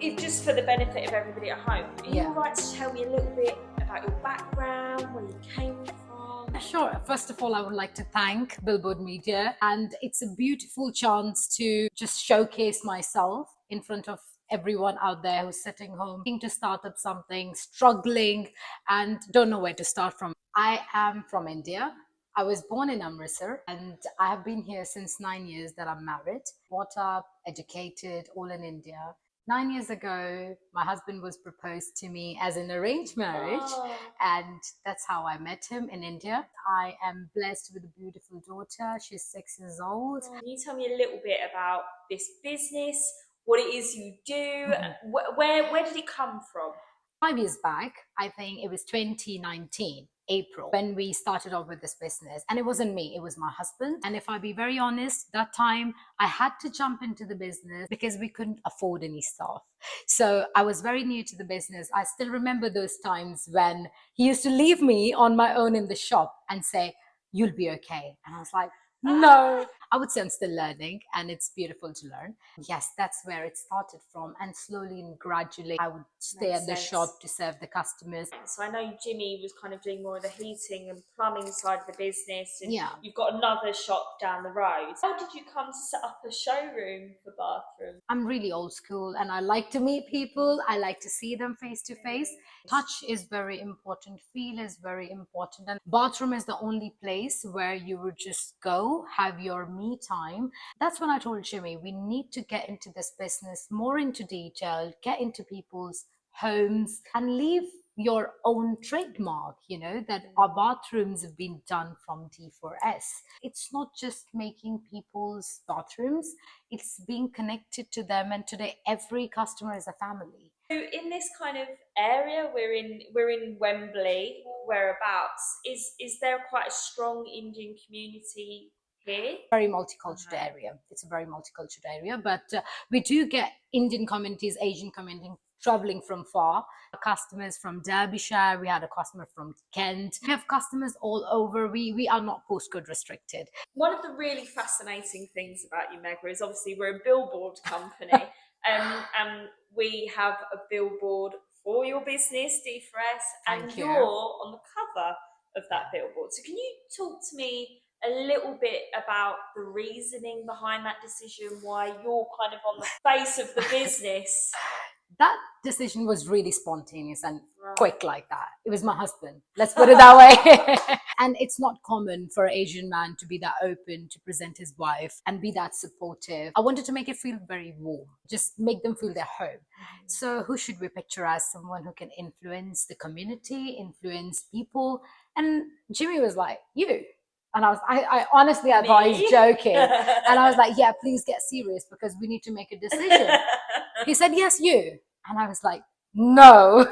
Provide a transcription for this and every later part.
If just for the benefit of everybody at home, are you Yeah. all right to tell me a little bit about your background, where you came from? Sure. First of all, I would like to thank Billboard Media, and it's a beautiful chance to just showcase myself in front of everyone out there who's sitting home, looking to start up something, struggling, and don't know where to start from. I am from India. I was born in Amritsar, and I have been here since 9 years that I'm married, brought up, educated, all in India. 9 years ago, my husband was proposed to me as an arranged marriage, Oh. and that's how I met him in India. I am blessed with a beautiful daughter. She's 6 years old. Can you tell me a little bit about this business, what it is you do, where did it come from? 5 years back, I think it was 2019, April, when we started off with this business. And it wasn't me, it was my husband. And if I be very honest, that time I had to jump into the business because we couldn't afford any staff. So I was very new to the business. I still remember those times when he used to leave me on my own in the shop and say, "You'll be okay." And I was like, no. I would say I'm still learning, and it's beautiful to learn. Yes, that's where it started from. And slowly and gradually, I would stay Makes at the sense. shop to serve the customers. So I know Jimmy was kind of doing more of the heating and plumbing side of the business, and Yeah. you've got another shop down the road. How did you come to set up a showroom for bathrooms? I'm really old school, and I like to meet people. I like to see them face to face. Touch is very important. Feel is very important. And bathroom is the only place where you would just go, have your me time. That's when I told Jimmy, we need to get into this business more into detail, get into people's homes and leave your own trademark, that our bathrooms have been done from D4S. It's not just making people's bathrooms, it's being connected to them. And today, every customer is a family. So in this kind of area, we're in Wembley, whereabouts, is there quite a strong Indian community here? Very multicultural area. It's a very multicultural area, but we do get Indian communities, Asian communities traveling from far. Customers from Derbyshire, we had a customer from Kent. We have customers all over. We are not postcode restricted. One of the really fascinating things about you, Megha, is obviously we're a billboard company, and we have a billboard for your business, D4S, and Thank you. you're on the cover of that billboard. So can you talk to me a little bit about the reasoning behind that decision, why you're kind of on the face of the business? That decision was really spontaneous and quick like that. It was my husband. Let's put it that way. And it's not common for an Asian man to be that open to present his wife and be that supportive. I wanted to make it feel very warm, just make them feel their home. So who should we picture as someone who can influence the community, influence people? And Jimmy was like, you. And I honestly, I thought he's joking. And I was like, yeah, please get serious because we need to make a decision. He said, yes, you. And I was like, no.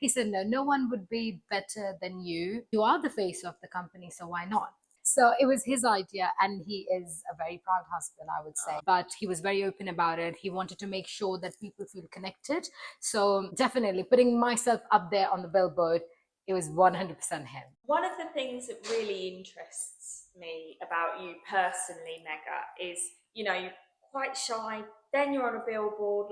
He said, no one would be better than you. You are the face of the company, so why not? So it was his idea, and he is a very proud husband, I would say. But he was very open about it. He wanted to make sure that people feel connected. So definitely putting myself up there on the billboard, it was 100% him. One of the things that really interests me about you personally, Megha, is, you're quite shy, then you're on a billboard,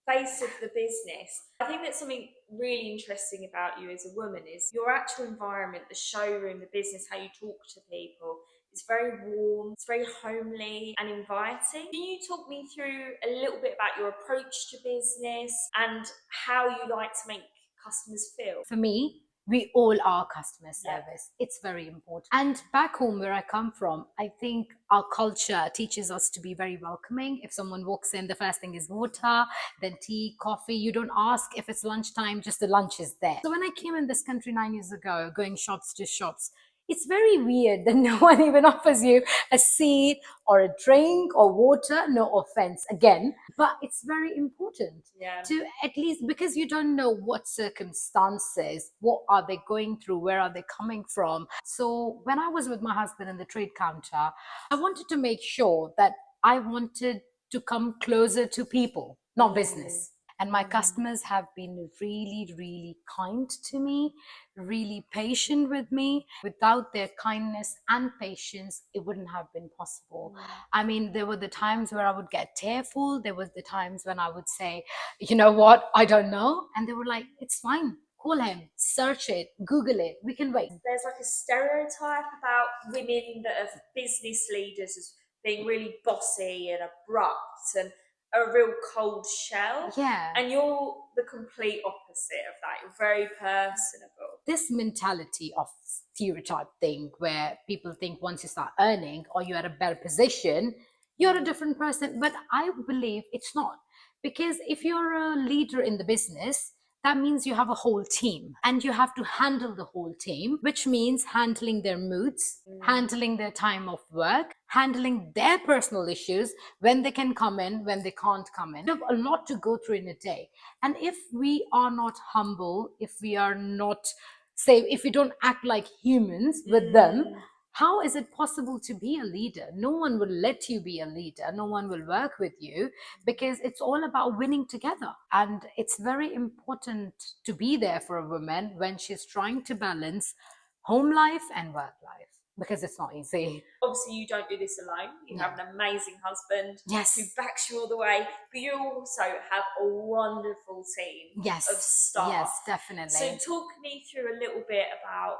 face of the business. I think that something really interesting about you as a woman is your actual environment, the showroom, the business, how you talk to people. It's very warm, it's very homely and inviting. Can you talk me through a little bit about your approach to business and how you like to make customers feel? For me, we all are customer service. It's very important. And back home where I come from, I think our culture teaches us to be very welcoming. If someone walks in, the first thing is water, then tea, coffee. You don't ask if it's lunchtime, just the lunch is there. So when I came in this country 9 years ago, going shops to shops, it's very weird that no one even offers you a seat or a drink or water. No offense again, but it's very important to at least, because you don't know what circumstances, what are they going through, where are they coming from. So when I was with my husband in the trade counter, I wanted to make sure that I wanted to come closer to people, not business. And my customers have been really, really kind to me, really patient with me. Without their kindness and patience, it wouldn't have been possible. I mean, there were the times where I would get tearful. There was the times when I would say, you know what, I don't know. And they were like, it's fine. Call him, search it, Google it. We can wait. There's like a stereotype about women that are business leaders as being really bossy and abrupt and a real cold shell. Yeah. And you're the complete opposite of that. You're very personable. This mentality of stereotype thing where people think once you start earning or you're at a better position, you're a different person. But I believe it's not. Because if you're a leader in the business, that means you have a whole team and you have to handle the whole team, which means handling their moods, handling their time of work, handling their personal issues, when they can come in, when they can't come in. You have a lot to go through in a day. And if we are not humble, if we are not, say, if we don't act like humans with them, how is it possible to be a leader? No one will let you be a leader. No one will work with you because it's all about winning together. And it's very important to be there for a woman when she's trying to balance home life and work life, because it's not easy. Obviously, you don't do this alone. You have an amazing husband who backs you all the way, but you also have a wonderful team of staff. Yes, definitely. So talk me through a little bit about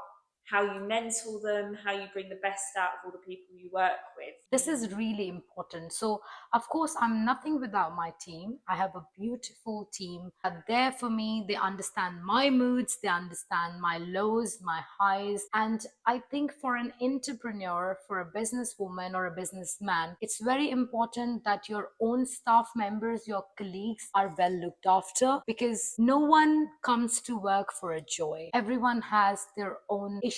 how you mentor them, how you bring the best out of all the people you work with. This is really important. So, of course, I'm nothing without my team. I have a beautiful team. They're there for me. They understand my moods. They understand my lows, my highs. And I think for an entrepreneur, for a businesswoman or a businessman, it's very important that your own staff members, your colleagues are well looked after, because no one comes to work for a joy. Everyone has their own issues,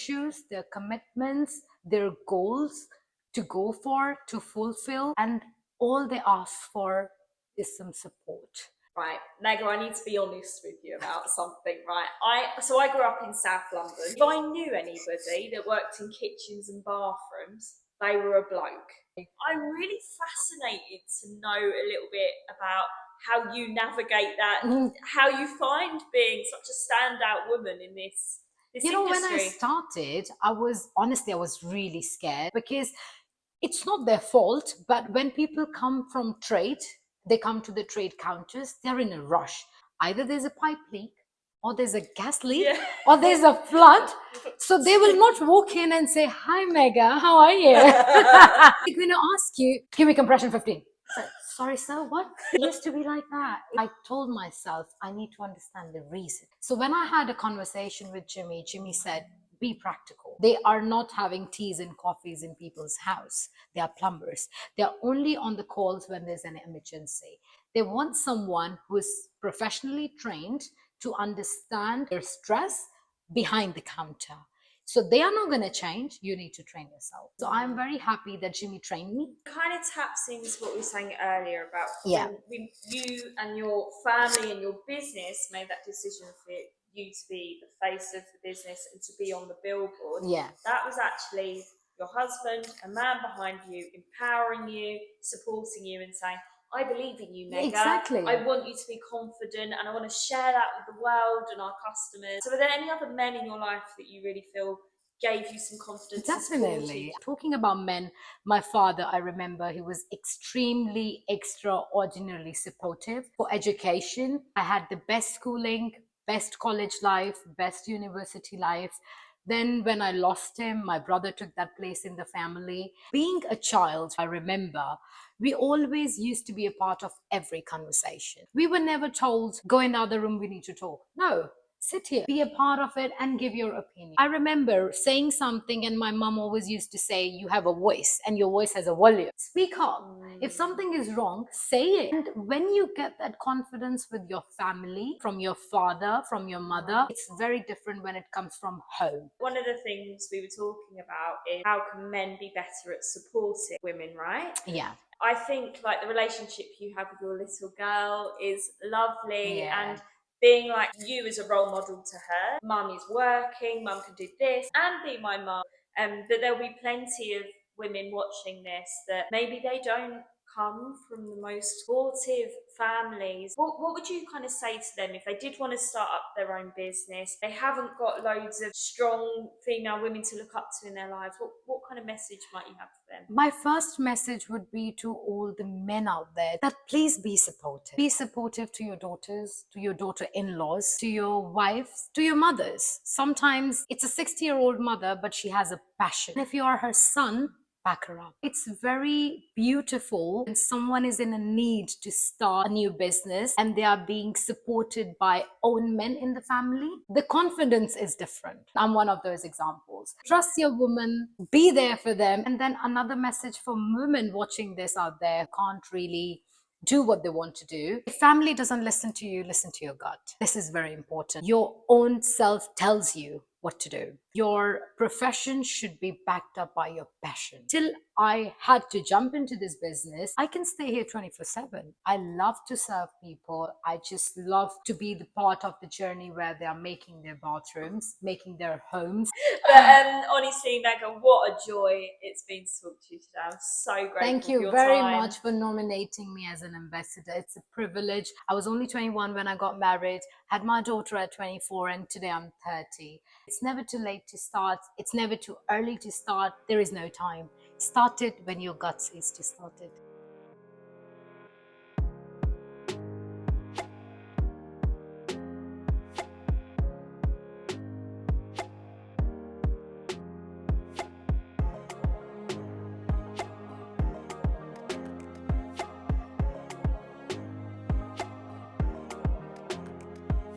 their commitments, their goals to go for, to fulfill, and all they ask for is some support. Right, Megha, I need to be honest with you about something, right? I grew up in South London. If I knew anybody that worked in kitchens and bathrooms, they were a bloke. I'm really fascinated to know a little bit about how you navigate that, how you find being such a standout woman in this industry. When I started, I was really scared, because it's not their fault, but when people come from trade, they come to the trade counters, they're in a rush. Either there's a pipe leak, or there's a gas leak, or there's a flood. So they will not walk in and say, "Hi, Megha, how are you?" They're going to ask you, "Give me compression 15. Sorry, sir, what? It used to be like that. I told myself I need to understand the reason. So when I had a conversation with Jimmy said, be practical. They are not having teas and coffees in people's house. They are plumbers. They are only on the calls when there's an emergency. They want someone who is professionally trained to understand their stress behind the counter. So they are not going to change. You need to train yourself. So I'm very happy that Jimmy trained me. It kind of taps into what we were saying earlier about when you and your family and your business made that decision for you to be the face of the business and to be on the billboard. That was actually your husband, a man behind you, empowering you, supporting you, and saying, I believe in you, Megha. Exactly. I want you to be confident, and I want to share that with the world and our customers. So, are there any other men in your life that you really feel gave you some confidence? Definitely. Talking about men, my father, I remember, he was extremely, extraordinarily supportive for education. I had the best schooling, best college life, best university life. Then when I lost him, my brother took that place in the family. Being a child, I remember, we always used to be a part of every conversation. We were never told, go in the other room, we need to talk. No, sit here, be a part of it and give your opinion. I remember saying something and my mom always used to say, you have a voice and your voice has a volume. Speak up. If something is wrong, say it. And when you get that confidence with your family, from your father, from your mother, it's very different when it comes from home. One of the things we were talking about is how can men be better at supporting women, right? Yeah. I think like the relationship you have with your little girl is lovely, and being like you as a role model to her. Mum is working, mum can do this and be my mum. But there'll be plenty of women watching this that maybe they don't come from the most supportive families. What would you kind of say to them if they did want to start up their own business? They haven't got loads of strong female women to look up to in their lives. What kind of message might you have for them? My first message would be to all the men out there that please be supportive. Be supportive to your daughters, to your daughter-in-laws, to your wives, to your mothers. Sometimes it's a 60-year-old mother, but she has a passion. If you are her son, back her up. It's very beautiful when someone is in a need to start a new business and they are being supported by own men in the family. The confidence is different. I'm one of those examples. Trust your woman, be there for them. And then another message for women watching this out there can't really do what they want to do. If family doesn't listen to you, listen to your gut. This is very important. Your own self tells you what to do. Your profession should be backed up by your passion. Till I had to jump into this business, I can stay here 24/7. I love to serve people. I just love to be the part of the journey where they are making their bathrooms, making their homes. But honestly, Megha, what a joy it's been to talk to you today. I'm so grateful. Thank for you your very time. much for nominating me as an ambassador. It's a privilege. I was only 21 when I got married, had my daughter at 24, and today I'm 30. It's never too late to start. It's never too early to start. There is no time. Start it when your gut says to start it.